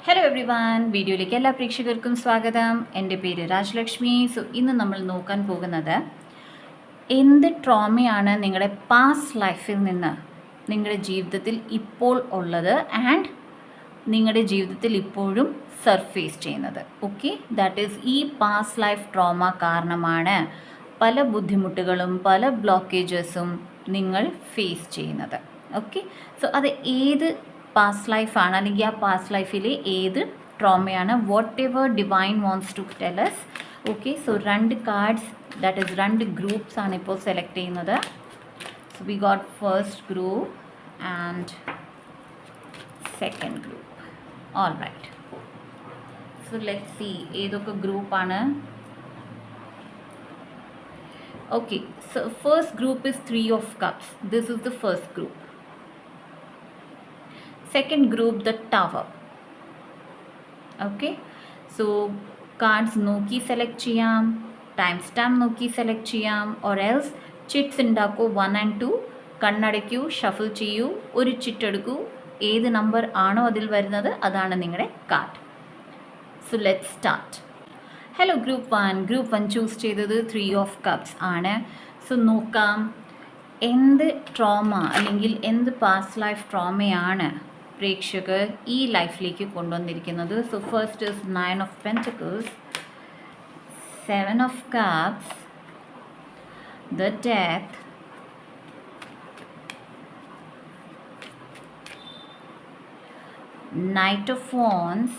Hello every one, വീഡിയോയിലേക്ക് എല്ലാ പ്രേക്ഷകർക്കും സ്വാഗതം. എൻ്റെ പേര് രാജലക്ഷ്മി. ഇന്ന് നമ്മൾ നോക്കാൻ പോകുന്നത് എന്ത് ട്രോമയാണ് നിങ്ങളുടെ പാസ്റ്റ് ലൈഫിൽ നിന്ന് നിങ്ങളുടെ ജീവിതത്തിൽ ഇപ്പോൾ ഉള്ളത് ആൻഡ് നിങ്ങളുടെ ജീവിതത്തിൽ ഇപ്പോഴും സർഫേസ് ചെയ്യുന്നത്. ഓക്കെ, ദാറ്റ് ഈസ് ഈ പാസ്റ്റ് ലൈഫ് ട്രോമ കാരണമാണ് പല ബുദ്ധിമുട്ടുകളും പല ബ്ലോക്കേജസും നിങ്ങൾ ഫേസ് ചെയ്യുന്നത്. ഓക്കെ, അത് ഏത് പാസ്റ്റ് ലൈഫാണ് അല്ലെങ്കിൽ ആ പാസ്റ്റ് ലൈഫിലെ ഏത് ട്രോമയാണ്, whatever divine wants to tell us. Okay, രണ്ട് കാർഡ്സ്, ദാറ്റ് ഈസ് രണ്ട് ഗ്രൂപ്പ്സ് ആണ് ഇപ്പോൾ സെലക്ട് ചെയ്യുന്നത്. We got first group and second group. All right, let's see ഏതൊക്കെ ഗ്രൂപ്പാണ്. Okay, first group is 3 of cups. This is the first group. Second group, the tower. Okay, cards നോക്കി select ചെയ്യാം, time stamp നോക്കി select ചെയ്യാം, or else chits ഉണ്ടാക്കൂ. 1 and 2 കണ്ണടയ്ക്കൂ, shuffle ചെയ്യൂ, ഒരു ചിറ്റ് എടുക്കൂ, ഏത് നമ്പർ ആണോ അതിൽ വരുന്നത് അതാണ് നിങ്ങളുടെ card. Let's start. Hello group 1 choose ചെയ്തത് 3 of cups ആണ്. നോക്കാം എന്ത് ട്രോമ അല്ലെങ്കിൽ എന്ത് പാസ്റ്റ് ലൈഫ് ട്രോമയാണ് പ്രേക്ഷകർ ഈ ലൈഫിലേക്ക് കൊണ്ടുവന്നിരിക്കുന്നത്. First is 9 of Pentacles, 7 of Cups, the Death, Knight of Wands,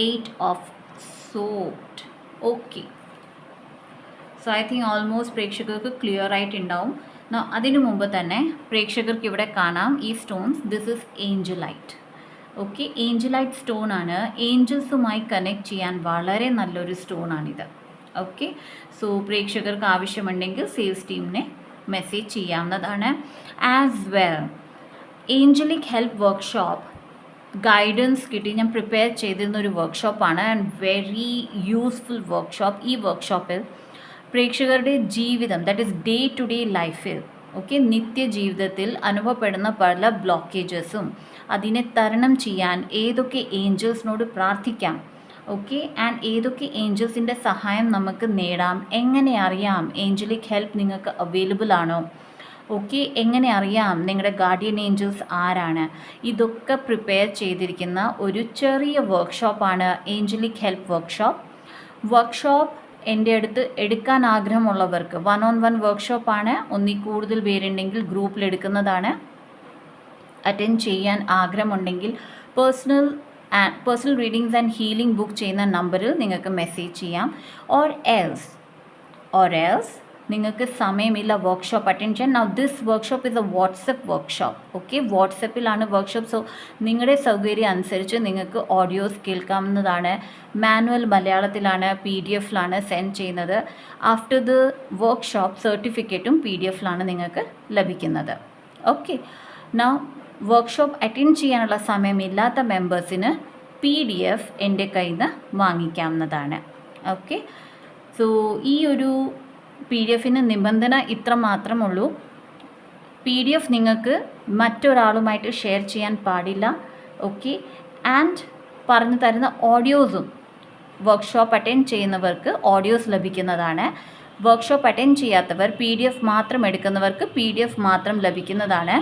8 of Swords. Okay, I think almost പ്രേക്ഷകർക്ക് ക്ലിയർ ആയിട്ടുണ്ടാവും. അതിനു മുമ്പ് തന്നെ പ്രേക്ഷകർക്ക് ഇവിടെ കാണാം ഈ stones. This is angelite. Okay, angelite stone ആണ്. ഏഞ്ചൽസുമായി കണക്ട് ചെയ്യാൻ വളരെ നല്ലൊരു സ്റ്റോണാണിത്. ഓക്കെ, പ്രേക്ഷകർക്ക് ആവശ്യമുണ്ടെങ്കിൽ സെയിൽസ് ടീമിനെ മെസ്സേജ് ചെയ്യാവുന്നതാണ്. As well angelic help workshop guidance കിട്ടി ഞാൻ പ്രിപ്പയർ ചെയ്തിരുന്ന ഒരു വർക്ക്ഷോപ്പാണ് ആൻഡ് വെരി യൂസ്ഫുൾ വർക്ക്ഷോപ്പ്. ഈ വർക്ക്ഷോപ്പിൽ പ്രേക്ഷകരുടെ ജീവിതം, that is day to day ലൈഫിൽ, ഓക്കെ, നിത്യജീവിതത്തിൽ അനുഭവപ്പെടുന്ന പല ബ്ലോക്കേജസും അതിനെ തരണം ചെയ്യാൻ ഏതൊക്കെ ഏഞ്ചൽസിനോട് പ്രാർത്ഥിക്കാം, ഓക്കെ, ആൻഡ് ഏതൊക്കെ ഏഞ്ചൽസിൻ്റെ സഹായം നമുക്ക് നേടാം, എങ്ങനെ അറിയാം ഏഞ്ചലിക് ഹെൽപ്പ് നിങ്ങൾക്ക് അവൈലബിൾ ആണോ, ഓക്കെ, എങ്ങനെ അറിയാം നിങ്ങളുടെ ഗാർഡിയൻ ഏഞ്ചൽസ് ആരാണ്, ഇതൊക്കെ പ്രിപ്പയർ ചെയ്തിരിക്കുന്ന ഒരു ചെറിയ വർക്ക്ഷോപ്പാണ് ഏഞ്ചലിക് ഹെൽപ്പ് വർക്ക്ഷോപ്പ്. എൻ്റെ അടുത്ത് എടുക്കാൻ ആഗ്രഹമുള്ളവർക്ക് 1-on-1 വർക്ക്ഷോപ്പാണ്. ഒന്നിൽ കൂടുതൽ പേരുണ്ടെങ്കിൽ ഗ്രൂപ്പിൽ എടുക്കുന്നതാണ്. അറ്റൻഡ് ചെയ്യാൻ ആഗ്രഹമുണ്ടെങ്കിൽ personal readings and healing book ചെയ്യുന്ന നമ്പറിൽ നിങ്ങൾക്ക് മെസ്സേജ് ചെയ്യാം. ഓർ എൽസ് നിങ്ങൾക്ക് സമയമില്ല വർക്ക്ഷോപ്പ് അറ്റൻഡ് ചെയ്യാൻ. Now this workshop is a WhatsApp workshop. Okay, വാട്സപ്പിലാണ് വർക്ക്ഷോപ്പ്. നിങ്ങളുടെ സൗകര്യം അനുസരിച്ച് നിങ്ങൾക്ക് ഓഡിയോസ് കേൾക്കാവുന്നതാണ്. മാനുവൽ മലയാളത്തിലാണ്, PDF-ലാണ് സെൻഡ് ചെയ്യുന്നത്. ആഫ്റ്റർ ദ വർക്ക്ഷോപ്പ് സർട്ടിഫിക്കറ്റും PDF-ലാണ് നിങ്ങൾക്ക് ലഭിക്കുന്നത്. ഓക്കെ, നൗ വർക്ക്ഷോപ്പ് അറ്റൻഡ് ചെയ്യാനുള്ള സമയമില്ലാത്ത മെമ്പേഴ്സിന് PDF എൻ്റെ കയ്യിൽ നിന്ന് വാങ്ങിക്കാവുന്നതാണ്. ഓക്കെ, ഈ ഒരു PDF-ന് നിബന്ധന ഇത്ര മാത്രമുള്ളൂ. PDF നിങ്ങൾക്ക് മറ്റൊരാളുമായിട്ട് ഷെയർ ചെയ്യാൻ പാടില്ല. ഓക്കെ, ആൻഡ് പറഞ്ഞു തരുന്ന ഓഡിയോസും വർക്ക്ഷോപ്പ് അറ്റൻഡ് ചെയ്യുന്നവർക്ക് ഓഡിയോസ് ലഭിക്കുന്നതാണ്. വർക്ക്ഷോപ്പ് അറ്റൻഡ് ചെയ്യാത്തവർ PDF മാത്രം എടുക്കുന്നവർക്ക് PDF മാത്രം ലഭിക്കുന്നതാണ്.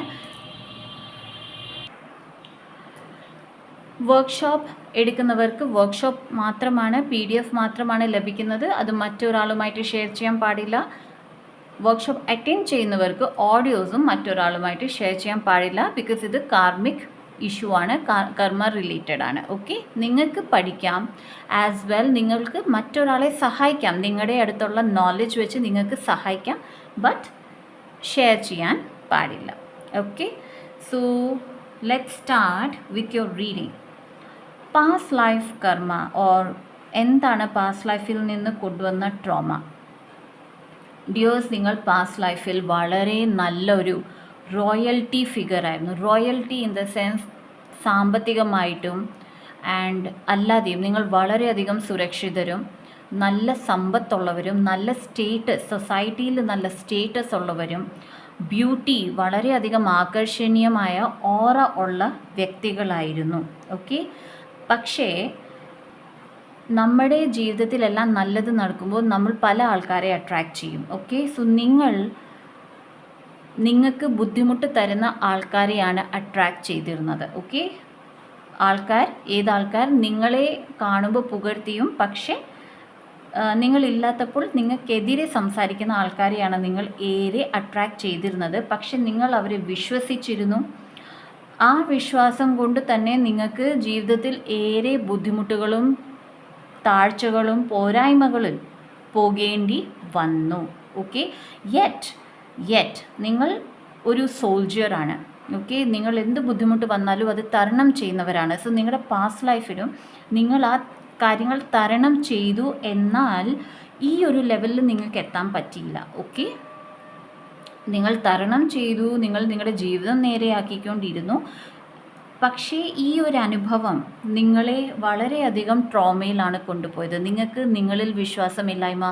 വർക്ക്ഷോപ്പ് എടുക്കുന്നവർക്ക് വർക്ക്ഷോപ്പ് മാത്രമാണ്, PDF മാത്രമാണ് ലഭിക്കുന്നത്. അത് മറ്റൊരാളുമായിട്ട് ഷെയർ ചെയ്യാൻ പാടില്ല. വർക്ക്ഷോപ്പ് അറ്റൻഡ് ചെയ്യുന്നവർക്ക് ഓഡിയോസും മറ്റൊരാളുമായിട്ട് ഷെയർ ചെയ്യാൻ പാടില്ല. ബിക്കോസ് ഇത് കാർമിക് ഇഷ്യൂ ആണ്, കർമ്മ റിലേറ്റഡ് ആണ്. ഓക്കെ, നിങ്ങൾക്ക് പഠിക്കാം, ആസ് വെൽ നിങ്ങൾക്ക് മറ്റൊരാളെ സഹായിക്കാം. നിങ്ങളുടെ അടുത്തുള്ള നോളജ് വെച്ച് നിങ്ങൾക്ക് സഹായിക്കാം, ബട്ട് ഷെയർ ചെയ്യാൻ പാടില്ല. Okay, let's start with your reading. Past life കർമ്മ ഓർ എന്താണ് പാസ്റ്റ് ലൈഫിൽ നിന്ന് കൊണ്ടുവന്ന ട്രോമ. ഡിയേഴ്സ്, നിങ്ങൾ പാസ്റ്റ് ലൈഫിൽ വളരെ നല്ലൊരു റോയൽറ്റി ഫിഗറായിരുന്നു. റോയൽറ്റി ഇൻ ദ സെൻസ് സാമ്പത്തികമായിട്ടും ആൻഡ് അല്ലാതെയും നിങ്ങൾ വളരെയധികം സുരക്ഷിതരും നല്ല സമ്പത്തുള്ളവരും നല്ല സ്റ്റേറ്റസ്, സൊസൈറ്റിയിൽ നല്ല സ്റ്റേറ്റസ് ഉള്ളവരും ബ്യൂട്ടി, വളരെയധികം ആകർഷണീയമായ ഓറ ഉള്ള വ്യക്തികളായിരുന്നു. ഓക്കെ, പക്ഷേ നമ്മുടെ ജീവിതത്തിലെല്ലാം നല്ലത് നടക്കുമ്പോൾ നമ്മൾ പല ആൾക്കാരെ അട്രാക്റ്റ് ചെയ്യും. ഓക്കെ, സോ നിങ്ങൾക്ക് ബുദ്ധിമുട്ട് തരുന്ന ആൾക്കാരെയാണ് അട്രാക്റ്റ് ചെയ്തിരുന്നത്. ഓക്കെ, ഏതാൾക്കാർ നിങ്ങളെ കാണുമ്പോൾ പുകഴ്ത്തിയും പക്ഷേ നിങ്ങളില്ലാത്തപ്പോൾ നിങ്ങൾക്കെതിരെ സംസാരിക്കുന്ന ആൾക്കാരെയാണ് നിങ്ങൾ ഏറെ അട്രാക്റ്റ് ചെയ്തിരുന്നത്. പക്ഷെ നിങ്ങൾ അവരെ വിശ്വസിച്ചിരുന്നു. ആ വിശ്വാസം കൊണ്ട് തന്നെ നിങ്ങൾക്ക് ജീവിതത്തിൽ ഏറെ ബുദ്ധിമുട്ടുകളും താഴ്ചകളും പോരായ്മകളും പോകേണ്ടി വന്നു. ഓക്കെ, യെറ്റ് നിങ്ങൾ ഒരു സോൾജിയറാണ്. ഓക്കെ, നിങ്ങൾ എന്ത് ബുദ്ധിമുട്ട് വന്നാലും അത് തരണം ചെയ്യുന്നവരാണ്. സോ നിങ്ങളുടെ പാസ്റ്റ് ലൈഫിലും നിങ്ങൾ ആ കാര്യങ്ങൾ തരണം ചെയ്തു. എന്നാൽ ഈ ഒരു ലെവലിൽ നിങ്ങൾക്ക് എത്താൻ പറ്റിയില്ല. ഓക്കെ, നിങ്ങൾ തരണം ചെയ്തു, നിങ്ങൾ നിങ്ങളുടെ ജീവിതം നേരെയാക്കിക്കൊണ്ടിരുന്നു. പക്ഷേ ഈ ഒരു അനുഭവം നിങ്ങളെ വളരെയധികം ട്രോമയിലാണ് കൊണ്ടുപോയത്. നിങ്ങൾക്ക് നിങ്ങളിൽ വിശ്വാസമില്ലായ്മ,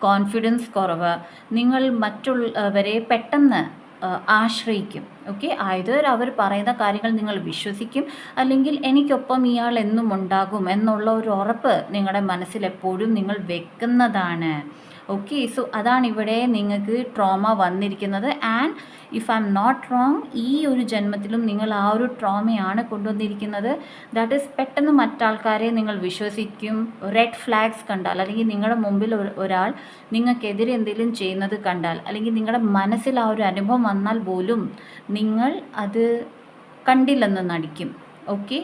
കോൺഫിഡൻസ് കുറവ്, നിങ്ങൾ മറ്റുള്ളവരെ പെട്ടെന്ന് ആശ്രയിക്കും. ഓക്കെ, ഐദർ അവർ പറയുന്ന കാര്യങ്ങൾ നിങ്ങൾ വിശ്വസിക്കും, അല്ലെങ്കിൽ എനിക്കൊപ്പം ഇയാൾ എന്നും ഉണ്ടാകും എന്നുള്ള ഒരു ഉറപ്പ് നിങ്ങളുടെ മനസ്സിൽ എപ്പോഴും നിങ്ങൾ വെക്കുന്നതാണ്. ഓക്കെ, സോ അതാണ് ഇവിടെ നിങ്ങൾക്ക് ട്രോമ വന്നിരിക്കുന്നത്. And if I'm not wrong, ഈ ഒരു ജന്മത്തിലും നിങ്ങൾ ആ ഒരു ട്രോമയാണ് കൊണ്ടുവന്നിരിക്കുന്നത്. ദാറ്റ് ഈസ് പെട്ടെന്ന് മറ്റാൾക്കാരെ നിങ്ങൾ വിശ്വസിക്കും. റെഡ് ഫ്ലാഗ്സ് കണ്ടാൽ, അല്ലെങ്കിൽ നിങ്ങളുടെ മുമ്പിൽ ഒരാൾ നിങ്ങൾക്കെതിരെ എന്തെങ്കിലും ചെയ്യുന്നത് കണ്ടാൽ, അല്ലെങ്കിൽ നിങ്ങളുടെ മനസ്സിൽ ആ ഒരു അനുഭവം വന്നാൽ പോലും നിങ്ങൾ അത് കണ്ടില്ലെന്ന് നടിക്കും. ഓക്കെ,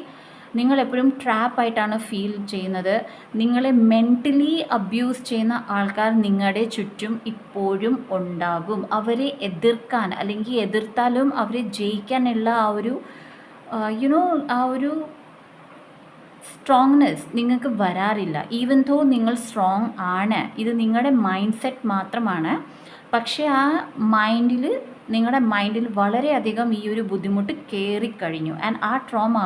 നിങ്ങളെപ്പോഴും ട്രാപ്പായിട്ടാണ് ഫീൽ ചെയ്യുന്നത്. നിങ്ങളെ മെൻ്റലി അബ്യൂസ് ചെയ്യുന്ന ആൾക്കാർ നിങ്ങളുടെ ചുറ്റും ഇപ്പോഴും ഉണ്ടാകും. അവരെ എതിർക്കാൻ, അല്ലെങ്കിൽ എതിർത്താലും അവരെ ജയിക്കാനുള്ള ആ ഒരു ആ ഒരു സ്ട്രോങ്നെസ് നിങ്ങൾക്ക് വരാറില്ല. ഈവൻ ദോ നിങ്ങൾ സ്ട്രോങ് ആണ്, ഇത് നിങ്ങളുടെ മൈൻഡ് സെറ്റ് മാത്രമാണ്. പക്ഷേ ആ നിങ്ങളുടെ മൈൻഡിൽ വളരെയധികം ഈ ഒരു ബുദ്ധിമുട്ട് കയറിക്കഴിഞ്ഞു. ആൻഡ് ആ ട്രോമ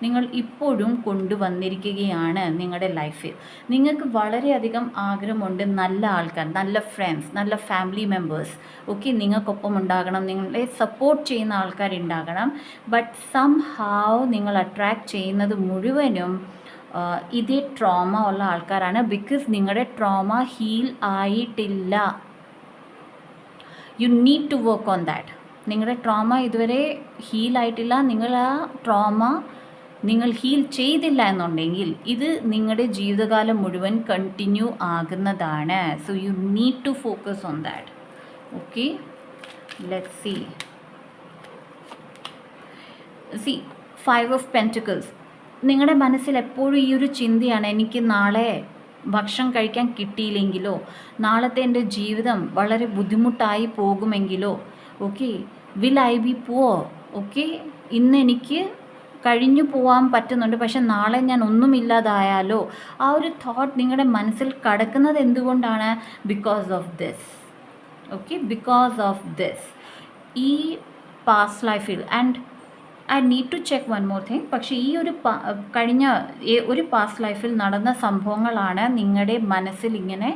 നിങ്ങൾ ഇപ്പോഴും കൊണ്ടുവന്നിരിക്കുകയാണ് നിങ്ങളുടെ ലൈഫിൽ. നിങ്ങൾക്ക് വളരെയധികം ആഗ്രഹമുണ്ട് നല്ല ആൾക്കാർ, നല്ല ഫ്രണ്ട്സ്, നല്ല ഫാമിലി മെമ്പേഴ്സ് ഒക്കെ നിങ്ങൾക്കൊപ്പം ഉണ്ടാകണം, നിങ്ങളെ സപ്പോർട്ട് ചെയ്യുന്ന ആൾക്കാരുണ്ടാകണം. ബട്ട് സംഹാവ് നിങ്ങൾ അട്രാക്റ്റ് ചെയ്യുന്നത് മുഴുവനും ഇതേ ട്രോമ ഉള്ള ആൾക്കാരാണ്. ബിക്കോസ് നിങ്ങളുടെ ട്രോമ ഹീൽ ആയിട്ടില്ല. You need to work on that. നിങ്ങളുടെ ട്രോമ ഇതുവരെ ഹീലായിട്ടില്ല. നിങ്ങൾ ഹീൽ ചെയ്തില്ല എന്നുണ്ടെങ്കിൽ ഇത് നിങ്ങളുടെ ജീവിതകാലം മുഴുവൻ കണ്ടിന്യൂ ആകുന്നതാണ്. So you need to focus on that. Okay, let's see 5 of pentacles. നിങ്ങളുടെ മനസ്സിൽ എപ്പോഴും ഈ ഒരു ചിന്തയാണ്, എനിക്ക് നാളെ ഭക്ഷണം കഴിക്കാൻ കിട്ടിയില്ലെങ്കിലോ, നാളത്തെ എൻ്റെ ജീവിതം വളരെ ബുദ്ധിമുട്ടായി പോകുമെങ്കിലോ. Okay, will I be poor. Okay, ഇന്ന് എനിക്ക് കഴിഞ്ഞു പോകാൻ പറ്റുന്നുണ്ട്, പക്ഷെ നാളെ ഞാൻ ഒന്നുമില്ലാതായാലോ. ആ ഒരു തോട്ട് നിങ്ങളുടെ മനസ്സിൽ കടക്കുന്നത് എന്തുകൊണ്ടാണ്? Because of this. Okay, because of this. ഈ പാസ്റ്റ് ലൈഫിൽ, and I need to check one more thing. പക്ഷേ ഈ ഒരു കഴിഞ്ഞ ഒരു പാസ്റ്റ് ലൈഫിൽ നടന്ന സംഭവങ്ങളാണ് നിങ്ങളുടെ മനസ്സിൽ ഇങ്ങനെ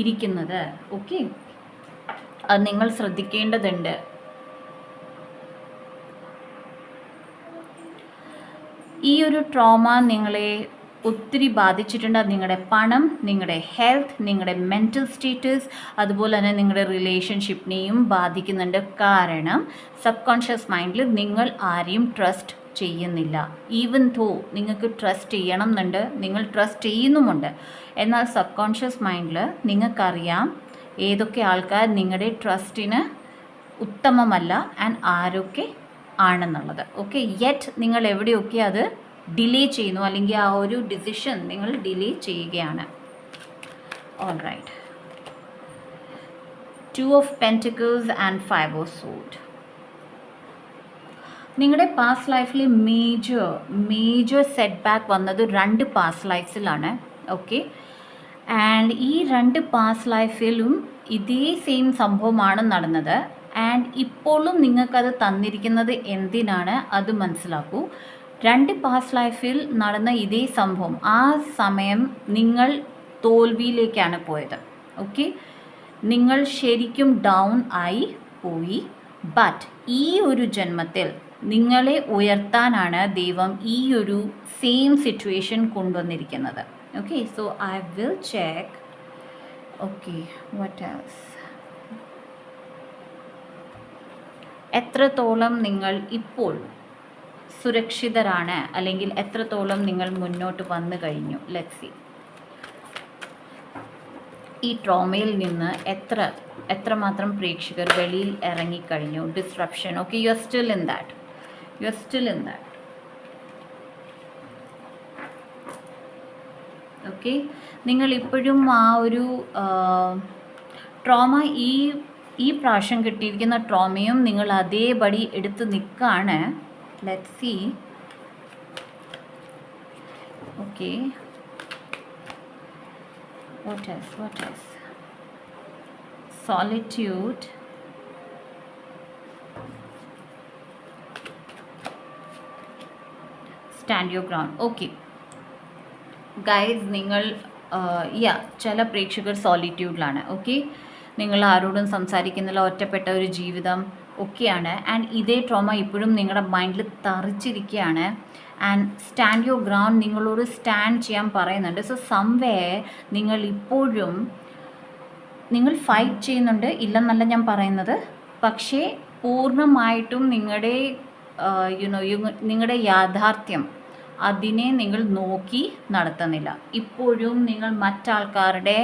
ഇരിക്കുന്നത്. ഓക്കെ, അത് നിങ്ങൾ ശ്രദ്ധിക്കേണ്ടതുണ്ട്. ഈ ഒരു ട്രോമ നിങ്ങളെ ഒത്തിരി ബാധിച്ചിട്ടുണ്ട്. നിങ്ങളുടെ പണം, നിങ്ങളുടെ ഹെൽത്ത്, നിങ്ങളുടെ മെൻറ്റൽ സ്റ്റേറ്റസ്, അതുപോലെ തന്നെ നിങ്ങളുടെ റിലേഷൻഷിപ്പിനെയും ബാധിക്കുന്നുണ്ട്. കാരണം സബ് കോൺഷ്യസ് മൈൻഡിൽ നിങ്ങൾ ആരെയും ട്രസ്റ്റ് ചെയ്യുന്നില്ല. ഈവൻ ദോ നിങ്ങൾക്ക് ട്രസ്റ്റ് ചെയ്യണം എന്നുണ്ട്, നിങ്ങൾ ട്രസ്റ്റ് ചെയ്യുന്നുമുണ്ട്. എന്നാൽ സബ് കോൺഷ്യസ് മൈൻഡിൽ നിങ്ങൾക്കറിയാം ഏതൊക്കെ ആൾക്കാർ നിങ്ങളുടെ ട്രസ്റ്റിന് ഉത്തമമല്ല ആൻഡ് ആരൊക്കെ ആണെന്നുള്ളത്. ഓക്കെ, യെറ്റ് നിങ്ങൾ എവിടെയൊക്കെ അത് ഡിലേ ചെയ്യുന്നു, അല്ലെങ്കിൽ ആ ഒരു ഡിസിഷൻ നിങ്ങൾ ഡിലേ ചെയ്യുകയാണ്. All right, 2 of pentacles and 5 of sword. നിങ്ങളുടെ പാസ്റ്റ് ലൈഫിൽ മേജർ സെറ്റ് ബാക്ക് വന്നത് 2 പാസ്റ്റ് ലൈഫ്സിലാണ്. ഓക്കെ, ആൻഡ് ഈ 2 പാസ്റ്റ് ലൈഫിലും ഇതേ സെയിം സംഭവമാണ് നടന്നത്. ആൻഡ് ഇപ്പോഴും നിങ്ങൾക്കത് തന്നിരിക്കുന്നത് എന്തിനാണ് അത് മനസ്സിലാക്കൂ. 2 പാസ്റ്റ് ലൈഫിൽ നടന്ന ഇതേ സംഭവം, ആ സമയം നിങ്ങൾ തോൽവിയിലേക്കാണ് പോയത്. ഓക്കെ, നിങ്ങൾ ശരിക്കും ഡൗൺ ആയി പോയി. ബട്ട് ഈ ഒരു ജന്മത്തിൽ നിങ്ങളെ ഉയർത്താനാണ് ദൈവം ഈ ഒരു സെയിം സിറ്റുവേഷൻ കൊണ്ടുവന്നിരിക്കുന്നത്. Okay, so I will check. Okay, what else? എത്രത്തോളം നിങ്ങൾ ഇപ്പോൾ സുരക്ഷിതരാണ്, അല്ലെങ്കിൽ എത്രത്തോളം നിങ്ങൾ മുന്നോട്ട് വന്നു കഴിഞ്ഞു? Let's see. ഈ ട്രോമയിൽ നിന്ന് എത്രമാത്രം പ്രേക്ഷകർ വെളിയിൽ ഇറങ്ങിക്കഴിഞ്ഞു? Disruption. Okay, you are still in that. Okay, നിങ്ങൾ ഇപ്പോഴും ആ ഒരു ട്രോമ, ഈ പ്രാവശ്യം കിട്ടിയിരിക്കുന്ന ട്രോമയും നിങ്ങൾ അതേപടി എടുത്ത് നിൽക്കുകയാണ്. Let's see. Okay, what else? Solitude. Stand your ground. Okay guys, നിങ്ങൾ ചില പ്രേക്ഷകർ സോളിറ്റ്യൂഡിലാണ്. ഓക്കെ, നിങ്ങൾ ആരോടും സംസാരിക്കുന്നില്ല, ഒറ്റപ്പെട്ട ഒരു ജീവിതം ഒക്കെയാണ്. ആൻഡ് ഇതേ ട്രോമ ഇപ്പോഴും നിങ്ങളുടെ മൈൻഡിൽ തറിച്ചിരിക്കുകയാണ്. ആൻഡ് സ്റ്റാൻഡ് യുവർ ഗ്രൗണ്ട്, നിങ്ങളോട് സ്റ്റാൻഡ് ചെയ്യാൻ പറയുന്നുണ്ട്. സോ സംവേ നിങ്ങൾ ഫൈറ്റ് ചെയ്യുന്നുണ്ട്, ഇല്ലെന്നല്ല ഞാൻ പറയുന്നത്. പക്ഷേ പൂർണ്ണമായിട്ടും നിങ്ങളുടെ യാഥാർത്ഥ്യം അതിനെ നിങ്ങൾ നോക്കി നടത്തുന്നില്ല. ഇപ്പോഴും നിങ്ങൾ മറ്റാൾക്കാരുടെ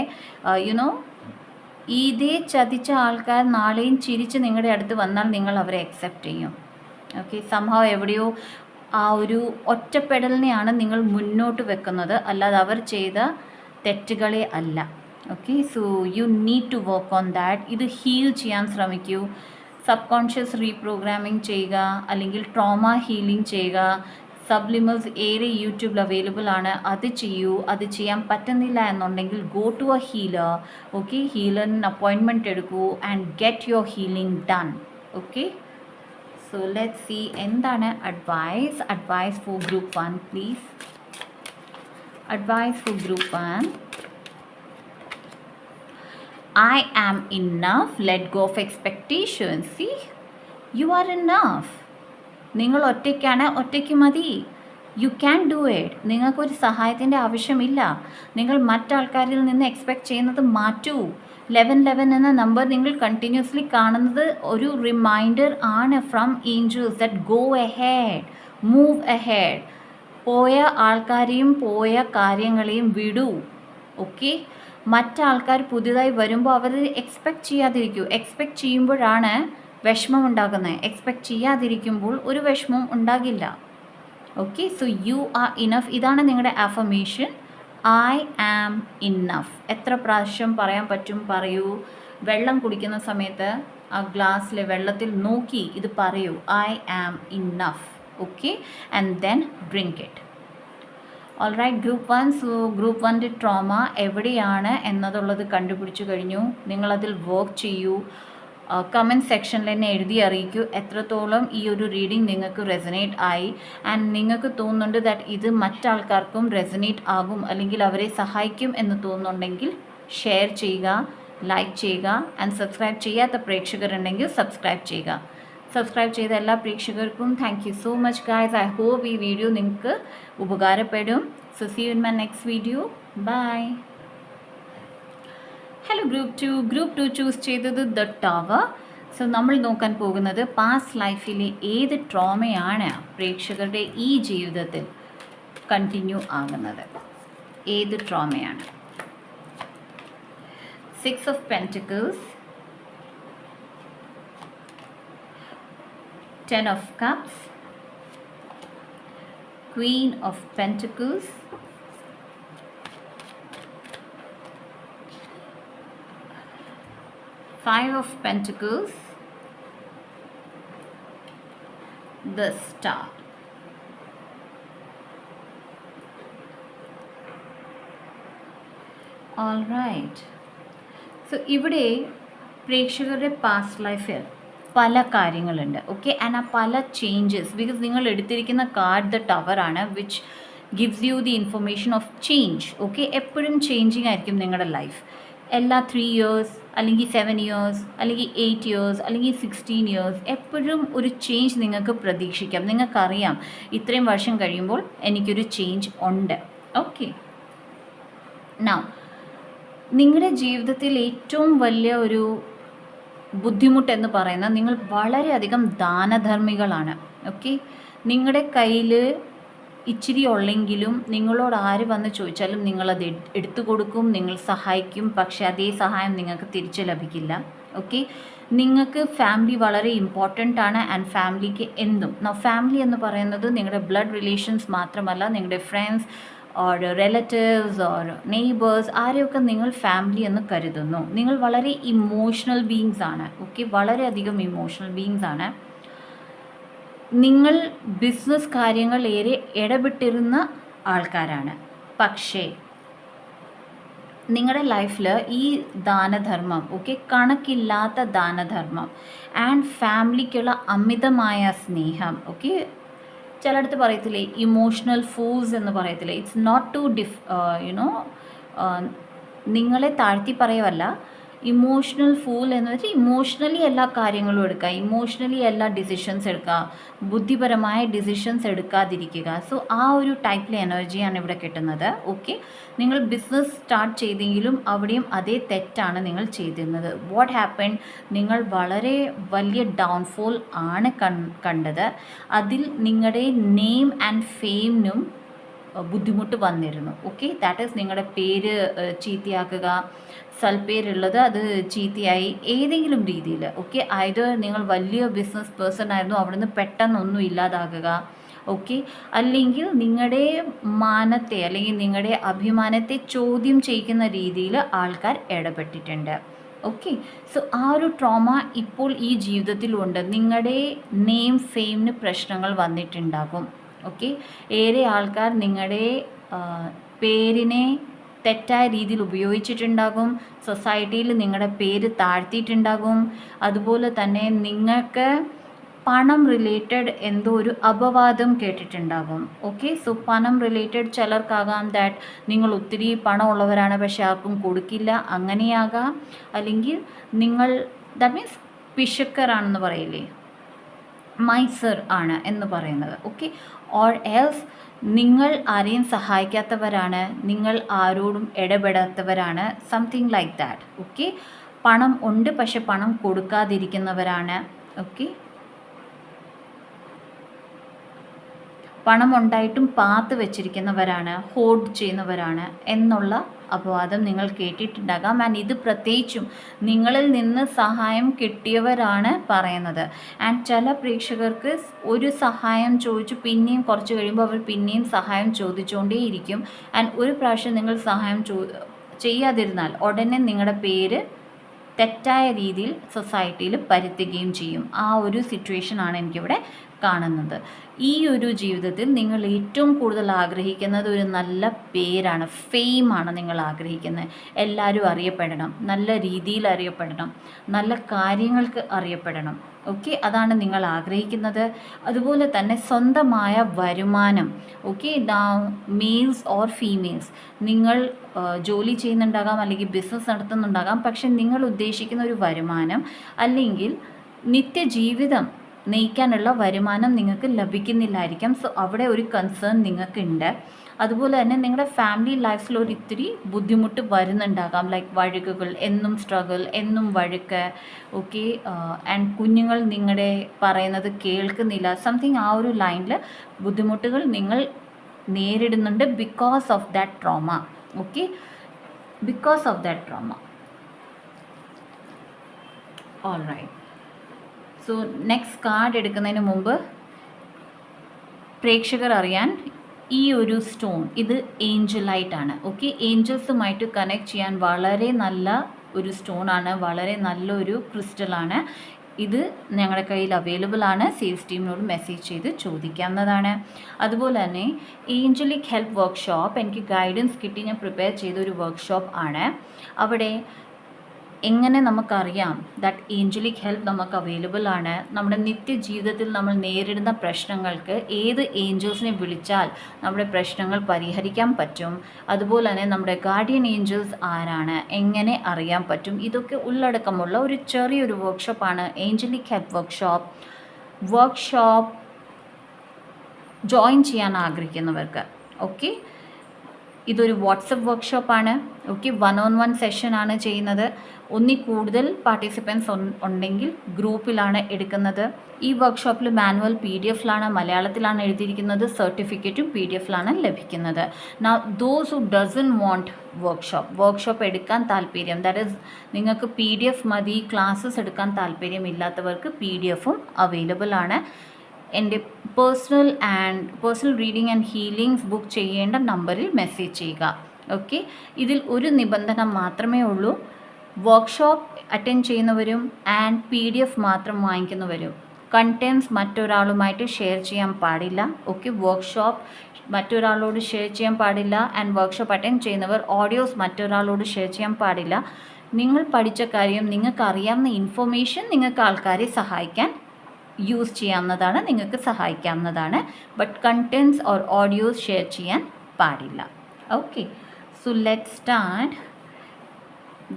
ഇതേ ചതിച്ച ആൾക്കാർ നാളെയും ചിരിച്ച് നിങ്ങളുടെ അടുത്ത് വന്നാൽ നിങ്ങൾ അവരെ അക്സെപ്റ്റ് ചെയ്യും. ഓക്കെ, സംഭവം എവിടെയോ ആ ഒരു ഒറ്റപ്പെടലിനെയാണ് നിങ്ങൾ മുന്നോട്ട് വെക്കുന്നത്, അല്ലാതെ അവർ ചെയ്ത തെറ്റുകളെ അല്ല. Okay, so you need to work on that. ഇത് ഹീൽ ചെയ്യാൻ ശ്രമിക്കൂ. സബ് കോൺഷ്യസ് റീപ്രോഗ്രാമിംഗ് ചെയ്യുക, അല്ലെങ്കിൽ ട്രോമ ഹീലിംഗ് ചെയ്യുക. സബ്ലിമൽസ് ഏറെ യൂട്യൂബിൽ അവൈലബിൾ ആണ്, അത് ചെയ്യൂ. അത് ചെയ്യാൻ പറ്റുന്നില്ല എന്നുണ്ടെങ്കിൽ go to a healer. Okay, ഹീലറിന് അപ്പോയിൻമെൻറ്റ് എടുക്കൂ and get your healing done. Okay, so let's see എന്താണ് advice for group 1 please. Advice for group 1. I am enough. Let go of expectations. See, you are enough. നിങ്ങൾ ഒറ്റയ്ക്കാണ്, ഒറ്റയ്ക്ക് മതി. You can do it. നിങ്ങൾക്കൊരു സഹായത്തിൻ്റെ ആവശ്യമില്ല. നിങ്ങൾ മറ്റാൾക്കാരിൽ നിന്ന് expect ചെയ്യുന്നത് മാറ്റൂ. 1111 എന്ന നമ്പർ നിങ്ങൾ കണ്ടിന്യൂസ്ലി കാണുന്നത് ഒരു റിമൈൻഡർ ആണ് from angels that go ahead, move ahead. പോയ ആൾക്കാരെയും പോയ കാര്യങ്ങളെയും വിടൂ. ഓക്കെ, മറ്റാൾക്കാർ പുതിയതായി വരുമ്പോൾ അവർ എക്സ്പെക്റ്റ് ചെയ്യാതിരിക്കൂ. എക്സ്പെക്റ്റ് ചെയ്യുമ്പോഴാണ് വിഷമം ഉണ്ടാകുന്നത്. എക്സ്പെക്റ്റ് ചെയ്യാതിരിക്കുമ്പോൾ ഒരു വിഷമം ഉണ്ടാകില്ല. Okay, so you are enough. ഇതാണ് നിങ്ങളുടെ അഫർമേഷൻ. I am enough. എത്ര പ്രാവശ്യം പറയാൻ പറ്റും? പറയൂ. വെള്ളം കുടിക്കുന്ന സമയത്ത് ആ ഗ്ലാസ്സിലെ വെള്ളത്തിൽ നോക്കി ഇത് പറയൂ, I am enough. Okay, and then drink it. Alright, group 1. So group 1ൻ്റെ ട്രോമ എവിടെയാണ് എന്നതുള്ളത് കണ്ടുപിടിച്ചു കഴിഞ്ഞു. നിങ്ങളതിൽ വർക്ക് ചെയ്യൂ. കമൻറ്റ് സെക്ഷനിൽ തന്നെ എഴുതി അറിയിക്കൂ എത്രത്തോളം ഈ ഒരു റീഡിംഗ് നിങ്ങൾക്ക് റെസനേറ്റ് ആയി. ആൻഡ് നിങ്ങൾക്ക് തോന്നുന്നുണ്ട് ദാറ്റ് ഇത് മറ്റാൾക്കാർക്കും റെസനേറ്റ് ആകും, അല്ലെങ്കിൽ അവരെ സഹായിക്കും എന്ന് തോന്നുന്നുണ്ടെങ്കിൽ ഷെയർ ചെയ്യുക, ലൈക്ക് ചെയ്യുക. ആൻഡ് സബ്സ്ക്രൈബ് ചെയ്യാത്ത പ്രേക്ഷകരുണ്ടെങ്കിൽ സബ്സ്ക്രൈബ് ചെയ്യുക. സബ്സ്ക്രൈബ് ചെയ്ത എല്ലാ പ്രേക്ഷകർക്കും thank you so much guys. I hope ഈ വീഡിയോ നിങ്ങൾക്ക് ഉപകാരപ്പെടും. So see you in my next video. Bye. Hello group 2 choose ചെയ്തത് ദ ടവർ. സോ നമ്മൾ നോക്കാൻ പോകുന്നത് പാസ്റ്റ് ലൈഫിലെ ഏത് ട്രോമയാണ് പ്രേക്ഷകരുടെ ഈ ജീവിതത്തിൽ കണ്ടിന്യൂ ആകുന്നത്, ഏത് ട്രോമയാണ്. 6 of Pentacles, 10 of Cups, Queen of Pentacles, Five of Pentacles, the Star. All right. So ഇവിടെ പ്രേക്ഷകരുടെ പാസ്റ്റ് ലൈഫിൽ പല കാര്യങ്ങളുണ്ട്. ഓക്കെ, ആൻഡ് ആ പല ചേഞ്ചസ്, ബിക്കോസ് നിങ്ങൾ എടുത്തിരിക്കുന്ന കാർഡ് ദ ടവർ ആണ്, which gives you the information of change. Okay, എപ്പോഴും ചേഞ്ചിങ് ആയിരിക്കും നിങ്ങളുടെ ലൈഫ്. എല്ലാ 3 years അല്ലെങ്കിൽ 7 ഇയേഴ്സ്, അല്ലെങ്കിൽ 8 ഇയേഴ്സ്, അല്ലെങ്കിൽ 16 ഇയേഴ്സ്, എപ്പോഴും ഒരു ചേഞ്ച് നിങ്ങൾക്ക് പ്രതീക്ഷിക്കാം. നിങ്ങൾക്കറിയാം ഇത്രയും വർഷം കഴിയുമ്പോൾ എനിക്കൊരു ചേഞ്ച് ഉണ്ട്. ഓക്കെ, നൗ നിങ്ങളുടെ ജീവിതത്തിൽ ഏറ്റവും വലിയ ഒരു ബുദ്ധിമുട്ടെന്ന് പറയുന്നത് നിങ്ങൾ വളരെയധികം ദാനധർമ്മികളാണ്. ഓക്കെ, നിങ്ങളുടെ കയ്യിൽ ഇച്ചിരി ഉള്ളെങ്കിലും നിങ്ങളോട് ആര് വന്ന് ചോദിച്ചാലും നിങ്ങളത് എടുത്തു കൊടുക്കും, നിങ്ങൾ സഹായിക്കും. പക്ഷേ അതേ സഹായം നിങ്ങൾക്ക് തിരിച്ച് ലഭിക്കില്ല. ഓക്കെ, നിങ്ങൾക്ക് ഫാമിലി വളരെ ഇമ്പോർട്ടൻ്റ് ആണ്. ആൻഡ് ഫാമിലിക്ക് എന്തും ഫാമിലി എന്ന് പറയുന്നത് നിങ്ങളുടെ ബ്ലഡ് റിലേഷൻസ് മാത്രമല്ല, നിങ്ങളുടെ friends or relatives or neighbours, ആരെയൊക്കെ നിങ്ങൾ ഫാമിലി എന്ന് കരുതുന്നു. നിങ്ങൾ വളരെ ഇമോഷണൽ ബീയിങ്സ് ആണ്. ഓക്കെ, വളരെയധികം ഇമോഷണൽ ബീയിങ്സ് ആണ്. നിങ്ങൾ ബിസിനസ് കാര്യങ്ങൾ ഏറെ ഇടപെട്ടിരുന്ന ആൾക്കാരാണ്. പക്ഷേ നിങ്ങളുടെ ലൈഫിൽ ഈ ദാനധർമ്മം, ഓക്കെ, കണക്കില്ലാത്ത ദാനധർമ്മം ആൻഡ് ഫാമിലിക്കുള്ള അമിതമായ സ്നേഹം, ഓക്കെ, ചിലയിടത്ത് പറയത്തില്ലേ ഇമോഷണൽ ഫൂൾസ് എന്ന് പറയത്തില്ലേ. ഇറ്റ്സ് നോട്ട് ടു നിങ്ങളെ താഴ്ത്തി പറയുമല്ല. ഇമോഷണൽ ഫൂൾ എന്ന് വെച്ചാൽ ഇമോഷണലി എല്ലാ കാര്യങ്ങളും എടുക്കുക, ഇമോഷണലി എല്ലാ ഡിസിഷൻസ് എടുക്കുക, ബുദ്ധിപരമായ ഡിസിഷൻസ് എടുക്കാതിരിക്കുക. സോ ആ ഒരു ടൈപ്പിലെ എനർജിയാണ് ഇവിടെ കിട്ടുന്നത്. ഓക്കെ, നിങ്ങൾ ബിസിനസ് സ്റ്റാർട്ട് ചെയ്തെങ്കിലും അവിടെയും അതേ തെറ്റാണ് നിങ്ങൾ ചെയ്തിരുന്നത്. വാട്ട് ഹാപ്പൻ, നിങ്ങൾ വളരെ വലിയ ഡൗൺഫോൾ ആണ് കണ്ടത്. അതിൽ നിങ്ങളുടെ നെയിം ആൻഡ് ഫെയിമിനും ബുദ്ധിമുട്ട് വന്നിരുന്നു. ഓക്കെ, ദാറ്റ് ഈസ് നിങ്ങളുടെ പേര് ചീത്തയാക്കുക, സൽപ്പേരുള്ളത് അത് ചീത്തയായി ഏതെങ്കിലും രീതിയിൽ. ഓക്കെ, ഐദർ നിങ്ങൾ വലിയ ബിസിനസ് പേഴ്സൺ ആയിരുന്നു, അവിടുന്ന് പെട്ടെന്നൊന്നും ഇല്ലാതാകുക. ഓക്കെ, അല്ലെങ്കിൽ നിങ്ങളുടെ മാനത്തെ അല്ലെങ്കിൽ നിങ്ങളുടെ അഭിമാനത്തെ ചോദ്യം ചെയ്യുന്ന രീതിയിൽ ആൾക്കാർ ഇടപെട്ടിട്ടുണ്ട്. ഓക്കെ, സോ ആ ഒരു ട്രോമ ഇപ്പോൾ ഈ ജീവിതത്തിലുണ്ട്. നിങ്ങളുടെ നെയിം ഫെയിമിന് പ്രശ്നങ്ങൾ വന്നിട്ടുണ്ടാകും. ഓക്കെ, ഏറെ ആൾക്കാർ നിങ്ങളുടെ പേരിനെ തെറ്റായ രീതിയിൽ ഉപയോഗിച്ചിട്ടുണ്ടാകും. സൊസൈറ്റിയിൽ നിങ്ങളുടെ പേര് താഴ്ത്തിയിട്ടുണ്ടാകും. അതുപോലെ തന്നെ നിങ്ങൾക്ക് പണം റിലേറ്റഡ് എന്തോ ഒരു അപവാദം കേട്ടിട്ടുണ്ടാകും. ഓക്കെ, സോ പണം റിലേറ്റഡ് ചിലർക്കാകാം ദാറ്റ് നിങ്ങൾ ഒത്തിരി പണമുള്ളവരാണ് പക്ഷെ ആർക്കും കൊടുക്കില്ല, അങ്ങനെയാകാം. അല്ലെങ്കിൽ നിങ്ങൾ ദാറ്റ് മീൻസ് പിശുക്കറാണെന്ന് പറയില്ലേ, മൈസർ ആണ് എന്ന് പറയുന്നത്. ഓക്കെ, ഓർ എൽസ് നിങ്ങൾ ആരെയും സഹായിക്കാത്തവരാണ്, നിങ്ങൾ ആരോടും ഇടപെടാത്തവരാണ്, സംതിങ് ലൈക്ക് ദാറ്റ്. ഓക്കെ, പണം ഉണ്ട് പക്ഷെ പണം കൊടുക്കാതിരിക്കുന്നവരാണ്. ഓക്കെ, പണം ഉണ്ടായിട്ടും പാത്ത് വെച്ചിരിക്കുന്നവരാണ്, ഹോൾഡ് ചെയ്യുന്നവരാണ് എന്നുള്ള അപവാദം നിങ്ങൾ കേട്ടിട്ടുണ്ടാകാം. ആൻഡ് ഇത് പ്രത്യേകിച്ചും നിങ്ങളിൽ നിന്ന് സഹായം കിട്ടിയവരാണ് പറയുന്നത്. ആൻഡ് ചില പ്രേക്ഷകർക്ക് ഒരു സഹായം ചോദിച്ചു പിന്നെയും കുറച്ച് കഴിയുമ്പോൾ അവർ പിന്നെയും സഹായം ചോദിച്ചുകൊണ്ടേയിരിക്കും. ആൻഡ് ഒരു പ്രാവശ്യം നിങ്ങൾ സഹായം ചെയ്യാതിരുന്നാൽ ഉടനെ നിങ്ങളുടെ പേര് തെറ്റായ രീതിയിൽ സൊസൈറ്റിയിൽ പരത്തുകയും ചെയ്യും. ആ ഒരു സിറ്റുവേഷനാണ് എനിക്കിവിടെ കാണുന്നത്. ഈ ഒരു ജീവിതത്തിൽ നിങ്ങൾ ഏറ്റവും കൂടുതൽ ആഗ്രഹിക്കുന്നത് ഒരു നല്ല പേരാണ്, ഫെയിമാണ് നിങ്ങൾ ആഗ്രഹിക്കുന്നത്. എല്ലാവരും അറിയപ്പെടണം, നല്ല രീതിയിൽ അറിയപ്പെടണം, നല്ല കാര്യങ്ങൾക്ക് അറിയപ്പെടണം. ഓക്കെ, അതാണ് നിങ്ങൾ ആഗ്രഹിക്കുന്നത്. അതുപോലെ തന്നെ സ്വന്തമായ വരുമാനം. ഓക്കെ, മെയിൽസ് ഓർ ഫീമെയിൽസ്, നിങ്ങൾ ജോലി ചെയ്യുന്നുണ്ടാകാം അല്ലെങ്കിൽ ബിസിനസ് നടത്തുന്നുണ്ടാകാം, പക്ഷെ നിങ്ങൾ ഉദ്ദേശിക്കുന്ന ഒരു വരുമാനം അല്ലെങ്കിൽ നിത്യജീവിതം നയിക്കാനുള്ള വരുമാനം നിങ്ങൾക്ക് ലഭിക്കുന്നില്ലായിരിക്കാം. സോ അവിടെ ഒരു കൺസേൺ നിങ്ങൾക്കുണ്ട്. അതുപോലെ തന്നെ നിങ്ങളുടെ ഫാമിലി ലൈഫിൽ ഒരു ഇത്തിരി ബുദ്ധിമുട്ട് വരുന്നുണ്ടാകാം, ലൈക്ക് വഴക്കുകൾ, എന്നും സ്ട്രഗിൾ, എന്നും വഴക്ക്. ഓക്കെ, ആൻഡ് കുഞ്ഞുങ്ങൾ നിങ്ങളുടെ പറയുന്നത് കേൾക്കുന്നില്ല, സംതിങ് ആ ഒരു ലൈനിൽ ബുദ്ധിമുട്ടുകൾ നിങ്ങൾ നേരിടുന്നുണ്ട് because of that trauma. Okay, because of that trauma. All right, so next card എടുക്കുന്നതിന് മുമ്പ് പ്രേക്ഷകർ അറിയാൻ, ഈ ഒരു സ്റ്റോൺ ഇത് ഏഞ്ചലൈറ്റാണ്. ഓക്കെ, ഏഞ്ചൽസുമായിട്ട് കണക്ട് ചെയ്യാൻ വളരെ നല്ല ഒരു സ്റ്റോണാണ്, വളരെ നല്ലൊരു ക്രിസ്റ്റലാണ്. ഇത് ഞങ്ങളുടെ കയ്യിൽ അവൈലബിൾ ആണ്. സെയിൽസ് ടീമിനോട് മെസ്സേജ് ചെയ്ത് ചോദിക്കാവുന്നതാണ്. അതുപോലെ തന്നെ ഏഞ്ചലിക് ഹെൽപ്പ് വർക്ക്ഷോപ്പ് എനിക്ക് ഗൈഡൻസ് കിട്ടി ഞാൻ പ്രിപ്പയർ ചെയ്ത ഒരു വർക്ക്ഷോപ്പ് ആണ്. അവിടെ എങ്ങനെ നമുക്കറിയാം ദാറ്റ് ഏഞ്ചലിക് ഹെൽപ്പ് നമുക്ക് അവൈലബിൾ ആണ്? നമ്മുടെ നിത്യജീവിതത്തിൽ നമ്മൾ നേരിടുന്ന പ്രശ്നങ്ങൾക്ക് ഏത് ഏഞ്ചൽസിനെ വിളിച്ചാൽ നമ്മുടെ പ്രശ്നങ്ങൾ പരിഹരിക്കാൻ പറ്റും? അതുപോലെ തന്നെ നമ്മുടെ ഗാർഡിയൻ ഏഞ്ചൽസ് ആരാണ്? എങ്ങനെ അറിയാൻ പറ്റും? ഇതൊക്കെ ഉള്ളടക്കമുള്ള ഒരു ചെറിയൊരു വർക്ക്ഷോപ്പാണ് ഏഞ്ചലിക് ഹെൽപ്പ് വർക്ക്ഷോപ്പ് ജോയിൻ ചെയ്യാൻ ആഗ്രഹിക്കുന്നവർക്ക്. ഓക്കെ, ഇതൊരു വാട്സപ്പ് വർക്ക്ഷോപ്പാണ്. ഓക്കെ, 1-on-1 സെഷനാണ് ചെയ്യുന്നത്. ഒന്നിൽ കൂടുതൽ പാർട്ടിസിപ്പൻസ് ഉണ്ടെങ്കിൽ ഗ്രൂപ്പിലാണ് എടുക്കുന്നത്. ഈ വർക്ക്ഷോപ്പിൽ മാനുവൽ PDF-ലാണ്, മലയാളത്തിലാണ് എഴുതിയിരിക്കുന്നത്. സർട്ടിഫിക്കറ്റും PDF-ലാണ് ലഭിക്കുന്നത്. Now those who doesn't want workshop എടുക്കാൻ താല്പര്യം, ദാറ്റ് ഈസ് നിങ്ങൾക്ക് PDF മതി, ക്ലാസ്സസ് എടുക്കാൻ താല്പര്യമില്ലാത്തവർക്ക് PDF-ഉം അവൈലബിൾ ആണ്. എൻ്റെ personal reading and healings book ചെയ്യേണ്ട നമ്പറിൽ മെസ്സേജ് ചെയ്യുക. ഓക്കെ, ഇതിൽ ഒരു നിബന്ധന മാത്രമേ ഉള്ളൂ. വർക്ക്ഷോപ്പ് അറ്റൻഡ് ചെയ്യുന്നവരും ആൻഡ് PDF മാത്രം വാങ്ങിക്കുന്നവരും കണ്ടൻസ് മറ്റൊരാളുമായിട്ട് ഷെയർ ചെയ്യാൻ പാടില്ല. ഓക്കെ, വർക്ക്ഷോപ്പ് മറ്റൊരാളോട് ഷെയർ ചെയ്യാൻ പാടില്ല. ആൻഡ് വർക്ക്ഷോപ്പ് അറ്റൻഡ് ചെയ്യുന്നവർ ഓഡിയോസ് മറ്റൊരാളോട് ഷെയർ ചെയ്യാൻ പാടില്ല. നിങ്ങൾ പഠിച്ച കാര്യം, നിങ്ങൾക്ക് അറിയാവുന്ന ഇൻഫർമേഷൻ നിങ്ങൾക്ക് ആൾക്കാരെ സഹായിക്കാൻ യൂസ് ചെയ്യാവുന്നതാണ്, നിങ്ങൾക്ക് സഹായിക്കാവുന്നതാണ്. But contents or audios share ചെയ്യാൻ പാടില്ല. Okay, so let start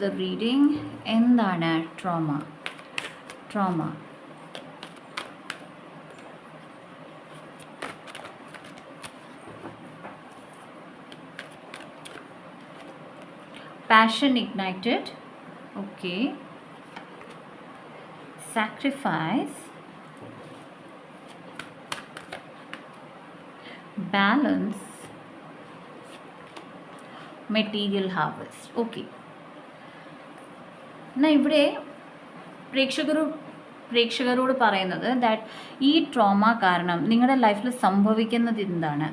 the reading. എന്താണ് trauma? Passion ignited. Okay. Sacrifice. Balance. Material harvest. Okay. എന്നാൽ ഇവിടെ പ്രേക്ഷകരോട് പറയുന്നത് ദാറ്റ് ഈ ട്രോമ കാരണം നിങ്ങളുടെ ലൈഫിൽ സംഭവിക്കുന്നത് എന്താണ്?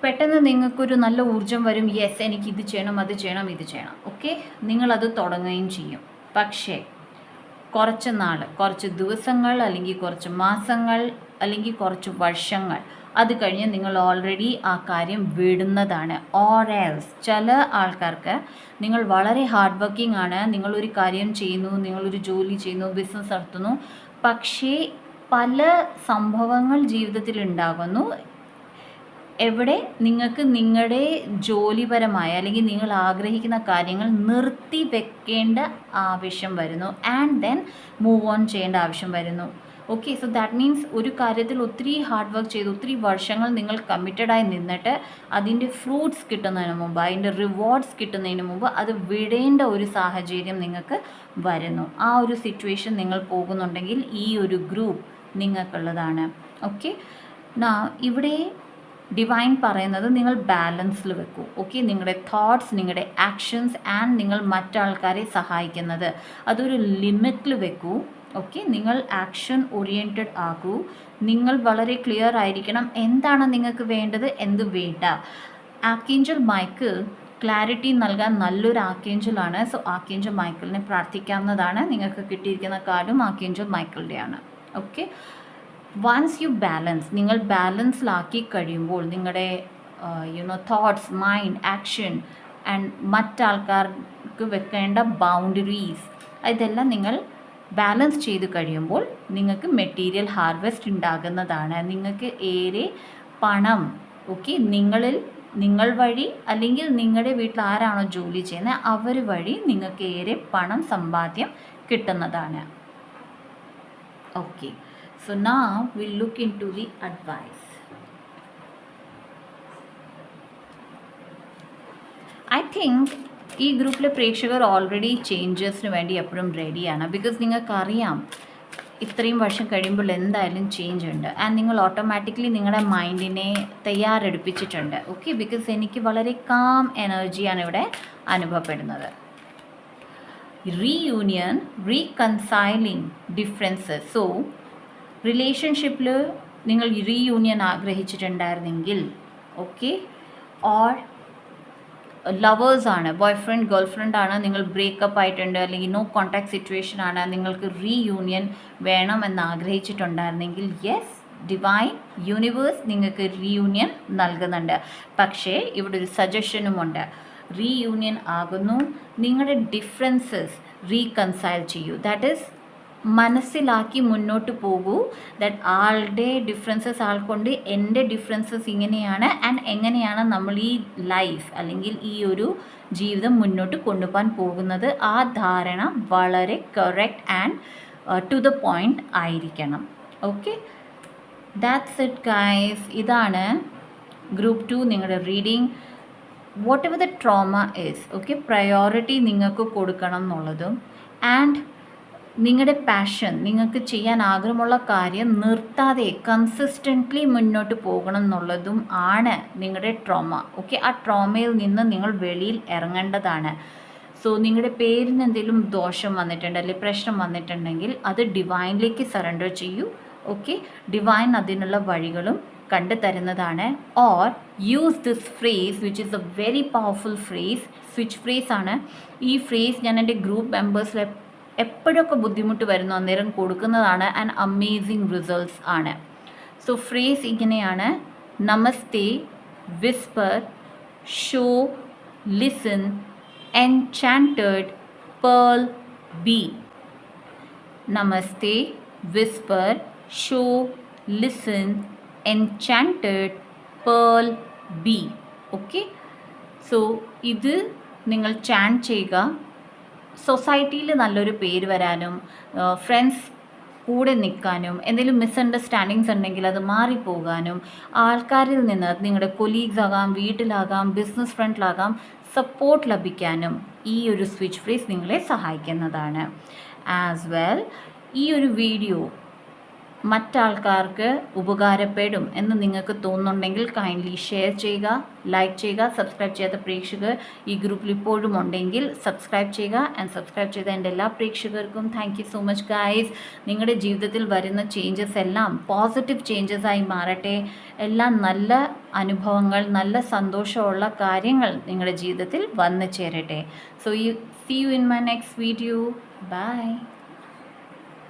പെട്ടെന്ന് നിങ്ങൾക്കൊരു നല്ല ഊർജ്ജം വരും. യെസ്, എനിക്ക് ഇത് ചെയ്യണം, അത് ചെയ്യണം, ഇത് ചെയ്യണം. ഓക്കെ, നിങ്ങളത് തുടങ്ങുകയും ചെയ്യും. പക്ഷേ കുറച്ച് നാൾ, കുറച്ച് ദിവസങ്ങൾ, അല്ലെങ്കിൽ കുറച്ച് മാസങ്ങൾ, അല്ലെങ്കിൽ കുറച്ച് വർഷങ്ങൾ അത് കഴിഞ്ഞ് നിങ്ങൾ ഓൾറെഡി ആ കാര്യം വിടുന്നതാണ്. ഓർ എൽസ് ചില ആൾക്കാർക്ക് നിങ്ങൾ വളരെ ഹാർഡ് വർക്കിംഗ് ആണ്, നിങ്ങളൊരു കാര്യം ചെയ്യുന്നു, നിങ്ങളൊരു ജോലി ചെയ്യുന്നു, ബിസിനസ് നടത്തുന്നു, പക്ഷേ പല സംഭവങ്ങൾ ജീവിതത്തിൽ ഉണ്ടാകുന്നു എവിടെ നിങ്ങൾക്ക് നിങ്ങളുടെ ജോലിപരമായ അല്ലെങ്കിൽ നിങ്ങൾ ആഗ്രഹിക്കുന്ന കാര്യങ്ങൾ നിർത്തി വെക്കേണ്ട ആവശ്യം വരുന്നു. ആൻഡ് ദെൻ മൂവ് ഓൺ ചെയ്യേണ്ട ആവശ്യം വരുന്നു. ഓക്കെ, സോ ദാറ്റ് മീൻസ് ഒരു കാര്യത്തിൽ ഒത്തിരി ഹാർഡ് വർക്ക് ചെയ്ത് ഒത്തിരി വർഷങ്ങൾ നിങ്ങൾ കമ്മിറ്റഡായി നിന്നിട്ട് അതിൻ്റെ ഫ്രൂട്ട്സ് കിട്ടുന്നതിന് മുമ്പ്, അതിൻ്റെ റിവാർഡ്സ് കിട്ടുന്നതിന് മുമ്പ് അത് വിടേണ്ട ഒരു സാഹചര്യം നിങ്ങൾക്ക് വരുന്നു. ആ ഒരു സിറ്റുവേഷൻ നിങ്ങൾ പോകുന്നുണ്ടെങ്കിൽ ഈ ഒരു ഗ്രൂപ്പ് നിങ്ങൾക്കുള്ളതാണ്. ഓക്കെ, ഇവിടെ ഡിവൈൻ പറയുന്നത് നിങ്ങൾ ബാലൻസിൽ വെക്കൂ. ഓക്കെ, നിങ്ങളുടെ തോട്ട്സ്, നിങ്ങളുടെ ആക്ഷൻസ് ആൻഡ് നിങ്ങൾ മറ്റാൾക്കാരെ സഹായിക്കുന്നത് അതൊരു ലിമിറ്റിൽ വെക്കൂ. ഓക്കെ, നിങ്ങൾ ആക്ഷൻ ഓറിയൻറ്റഡ് ആകൂ. നിങ്ങൾ വളരെ ക്ലിയർ ആയിരിക്കണം എന്താണ് നിങ്ങൾക്ക് വേണ്ടത്, എന്ത് വേണ്ട. ആർക്കേഞ്ചൽ മൈക്കിൾ ക്ലാരിറ്റി നൽകാൻ നല്ലൊരു ആർക്കേഞ്ചലാണ്. So archangel മൈക്കിളിനെ പ്രാർത്ഥിക്കാവുന്നതാണ്. നിങ്ങൾക്ക് കിട്ടിയിരിക്കുന്ന കാർഡും ആർക്കേഞ്ചൽ മൈക്കിളിൻ്റെയാണ്. ഓക്കെ, വൺസ് യു ബാലൻസ്, നിങ്ങൾ ബാലൻസിലാക്കി കഴിയുമ്പോൾ നിങ്ങളുടെ തോട്ട്സ്, മൈൻഡ്, ആക്ഷൻ ആൻഡ് മറ്റാൾക്കാർക്ക് വെക്കേണ്ട ബൗണ്ടറീസ് ഇതെല്ലാം നിങ്ങൾ ബാലൻസ് ചെയ്ത് കഴിയുമ്പോൾ നിങ്ങൾക്ക് മെറ്റീരിയൽ ഹാർവെസ്റ്റ് ഉണ്ടാകുന്നതാണ്. നിങ്ങൾക്ക് ഏറെ പണം, ഓക്കെ, നിങ്ങൾ വഴി അല്ലെങ്കിൽ നിങ്ങളുടെ വീട്ടിൽ ആരാണോ ജോലി ചെയ്യുന്നത് അവർ വഴി നിങ്ങൾക്ക് ഏറെ പണം സമ്പാദ്യം കിട്ടുന്നതാണ്. Okay, so now we'll look into the advice. I think ഈ ഗ്രൂപ്പിലെ പ്രേക്ഷകർ ഓൾറെഡി ചേഞ്ചസിന് വേണ്ടി എപ്പോഴും റെഡിയാണ്. ബിക്കോസ് നിങ്ങൾക്കറിയാം ഇത്രയും വർഷം കഴിയുമ്പോൾ എന്തായാലും ചേഞ്ച് ഉണ്ട്. ആൻഡ് നിങ്ങൾ ഓട്ടോമാറ്റിക്കലി നിങ്ങളുടെ മൈൻഡിനെ തയ്യാറെടുപ്പിച്ചിട്ടുണ്ട്. ഓക്കെ, ബിക്കോസ് എനിക്ക് വളരെ കാം എനർജിയാണ് ഇവിടെ അനുഭവപ്പെടുന്നത്. Reunion, റീകൺസൈലിംഗ് differences. സോ റിലേഷൻഷിപ്പിൽ നിങ്ങൾ റീയൂണിയൻ ആഗ്രഹിച്ചിട്ടുണ്ടായിരുന്നെങ്കിൽ, ഓക്കെ, ഓർ ലവേഴ്സാണ്, ബോയ് ഫ്രണ്ട് ഗേൾ ഫ്രണ്ടാണ്, നിങ്ങൾ ബ്രേക്കപ്പ് ആയിട്ടുണ്ട് അല്ലെങ്കിൽ നോ കോൺടാക്ട് സിറ്റുവേഷൻ ആണ്, നിങ്ങൾക്ക് റീയൂണിയൻ വേണമെന്ന് ആഗ്രഹിച്ചിട്ടുണ്ടായിരുന്നെങ്കിൽ യെസ്, ഡിവൈൻ യൂണിവേഴ്സ് നിങ്ങൾക്ക് റീയൂണിയൻ നൽകുന്നുണ്ട്. പക്ഷേ ഇവിടെ ഒരു സജഷനുമുണ്ട്. റീയൂണിയൻ ആകുന്നു. നിങ്ങളുടെ ഡിഫറൻസസ് റീകൺസൈൽ ചെയ്യൂ. ദാറ്റ് ഈസ് മനസ്സിലാക്കി മുന്നോട്ട് പോകൂ. ദാറ്റ് ആളുടെ ഡിഫറൻസസ് ആൾക്കൊണ്ട് എൻ്റെ ഡിഫറൻസസ് ഇങ്ങനെയാണ് ആൻഡ് എങ്ങനെയാണ് നമ്മൾ ഈ ലൈഫ് അല്ലെങ്കിൽ ഈ ഒരു ജീവിതം മുന്നോട്ട് കൊണ്ടുപോകാൻ പോകുന്നത്. ആ ധാരണ വളരെ correct and to the point ആയിരിക്കണം. Okay, that's it guys. ഇതാണ് ഗ്രൂപ്പ് 2 നിങ്ങളുടെ reading. Whatever the trauma is, okay, priority നിങ്ങൾക്ക് കൊടുക്കണം എന്നുള്ളതും ആൻഡ് നിങ്ങളുടെ പാഷൻ, നിങ്ങൾക്ക് ചെയ്യാൻ ആഗ്രഹമുള്ള കാര്യം നിർത്താതെ കൺസിസ്റ്റൻ്റ്ലി മുന്നോട്ട് പോകണം എന്നുള്ളതും ആണ് നിങ്ങളുടെ ട്രോമ. ഓക്കെ, ആ ട്രോമയിൽ നിന്ന് നിങ്ങൾ വെളിയിൽ ഇറങ്ങേണ്ടതാണ്. സോ നിങ്ങളുടെ പേരിന് എന്തെങ്കിലും ദോഷം വന്നിട്ടുണ്ട് അല്ലെങ്കിൽ പ്രശ്നം വന്നിട്ടുണ്ടെങ്കിൽ അത് ഡിവൈനിലേക്ക് സറണ്ടർ ചെയ്യൂ. ഓക്കെ, ഡിവൈൻ അതിനുള്ള വഴികളും കണ്ടു തരുന്നതാണ്. Or use this phrase which is A very powerful phrase. Switch phrase ആണ്. ഈ ഫ്രേസ് ഞാൻ എൻ്റെ ഗ്രൂപ്പ് മെമ്പേഴ്സിലെ എപ്പോഴൊക്കെ ബുദ്ധിമുട്ട് വരുന്നു അന്നേരം കൊടുക്കുന്നതാണ് ആൻഡ് അമേസിങ് റിസൾട്ട്സ് ആണ്. സോ ഫ്രേസ് ഇങ്ങനെയാണ്: namaste, whisper, show, listen, enchanted, pearl, be. Namaste, whisper, show, listen, enchanted, pearl, be. Okay, so ഇത് നിങ്ങൾ ചാൻറ്റ് ചെയ്യുക. സൊസൈറ്റിയിൽ നല്ലൊരു പേര് വരാനും ഫ്രണ്ട്സ് കൂടെ നിൽക്കാനും എന്തെങ്കിലും മിസ്അണ്ടർസ്റ്റാൻഡിങ്സ് ഉണ്ടെങ്കിൽ അത് മാറിപ്പോകാനും ആൾക്കാരിൽ നിന്ന്, നിങ്ങളുടെ കൊലീഗ്സ് ആകാം, വീട്ടിലാകാം, ബിസിനസ് ഫ്രണ്ടിലാകാം, സപ്പോർട്ട് ലഭിക്കാനും ഈ ഒരു സ്വിച്ച് ഫ്രേസ് നിങ്ങളെ സഹായിക്കുന്നതാണ്. ആസ് വെൽ ഈ ഒരു വീഡിയോ മറ്റാൾക്കാർക്ക് ഉപകാരപ്പെടും എന്ന് നിങ്ങൾക്ക് തോന്നുന്നുണ്ടെങ്കിൽ കൈൻഡ്ലി ഷെയർ ചെയ്യുക, ലൈക്ക് ചെയ്യുക. സബ്സ്ക്രൈബ് ചെയ്യാത്ത പ്രേക്ഷകർ ഈ ഗ്രൂപ്പിൽ ഇപ്പോഴും ഉണ്ടെങ്കിൽ സബ്സ്ക്രൈബ് ചെയ്യുക. ആൻഡ് സബ്സ്ക്രൈബ് ചെയ്ത എൻ്റെ എല്ലാ പ്രേക്ഷകർക്കും thank you so much guys. നിങ്ങളുടെ ജീവിതത്തിൽ വരുന്ന ചേഞ്ചസ് എല്ലാം പോസിറ്റീവ് ചേഞ്ചസായി മാറട്ടെ. എല്ലാം നല്ല അനുഭവങ്ങൾ, നല്ല സന്തോഷമുള്ള കാര്യങ്ങൾ നിങ്ങളുടെ ജീവിതത്തിൽ വന്നു ചേരട്ടെ. So see you in my next video. By.